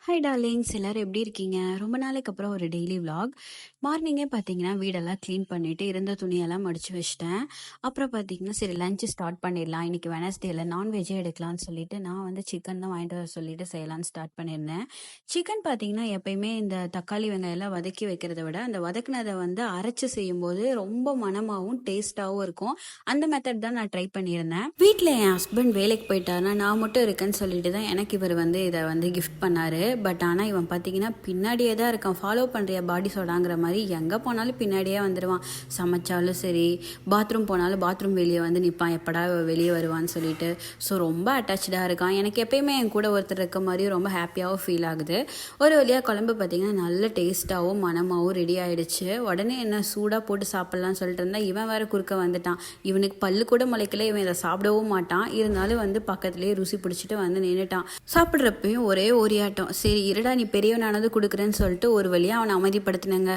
Hi darlings, எல்லாரும் எப்படி இருக்கீங்க? ரொம்ப நாளைக்கு அப்புறம் ஒரு டெய்லி விலாக். மார்னிங்கே பார்த்தீங்கன்னா வீடெல்லாம் க்ளீன் பண்ணிட்டு இருந்த துணியெல்லாம் மடிச்சு வச்சிட்டேன். அப்புறம் பார்த்தீங்கன்னா சரி லஞ்ச் ஸ்டார்ட் பண்ணிடலாம், இன்னைக்கு வெனஸ்டேல நான்வெஜ்ஜே எடுக்கலாம்னு சொல்லிட்டு நான் வந்து சிக்கன் தான் வாங்கிட்டு வர சொல்லிட்டு செய்யலாம்னு ஸ்டார்ட் பண்ணியிருந்தேன். சிக்கன் பார்த்தீங்கன்னா எப்பயுமே இந்த தக்காளி வெங்காயம் எல்லாம் வதக்கி வைக்கிறத விட அந்த வதக்குனதை வந்து அரைச்சு செய்யும்போது ரொம்ப மனமாகவும் டேஸ்டாகவும் இருக்கும். அந்த மெத்தட் தான் நான் ட்ரை பண்ணியிருந்தேன். வீட்டில் என் ஹஸ்பண்ட் வேலைக்கு போயிட்டாருன்னா நான் மட்டும் இருக்கேன்னு சொல்லிட்டு தான் எனக்கு இவர் வந்து இதை வந்து கிஃப்ட் பண்ணாரு. பட் ஆனால் இவன் பார்த்தீங்கன்னா பின்னாடியே தான் இருக்கான். ஃபாலோ பண்ணுறியா பாடி சோடாங்கிற மாதிரி எங்கே போனாலும் பின்னாடியே வந்துடுவான். சமைச்சாலும் சரி, பாத்ரூம் போனாலும் பாத்ரூம் வெளியே வந்து நிற்பான், எப்படா வெளியே வருவான்னு சொல்லிட்டு. ஸோ ரொம்ப அட்டாச்சாக இருக்கான். எனக்கு எப்பயுமே என் கூட ஒருத்தர் இருக்க மாதிரியும் ரொம்ப ஹாப்பியாகவும் ஃபீல் ஆகுது. ஒரு வழியாக குழம்பு பார்த்தீங்கன்னா நல்ல டேஸ்ட்டாகவும் மனமாகவும் ரெடி ஆகிடுச்சு. உடனே என்ன சூடாக போட்டு சாப்பிட்லான்னு சொல்லிட்டு இருந்தால் இவன் வேறு குறுக்க வந்துட்டான். இவனுக்கு பல்லு கூட முளைக்கல, இவன் இதை சாப்பிடவும் மாட்டான். இருந்தாலும் வந்து பக்கத்துலேயே ருசி பிடிச்சிட்டு வந்து நின்றுட்டான். சாப்பிட்றப்பையும் ஒரே ஓரியாட்டம். சரி இருடா, நீ பெரியவனானது கொடுக்குறேன்னு சொல்லிட்டு ஒரு வழியாக அவனை அமைதிப்படுத்தினேங்க.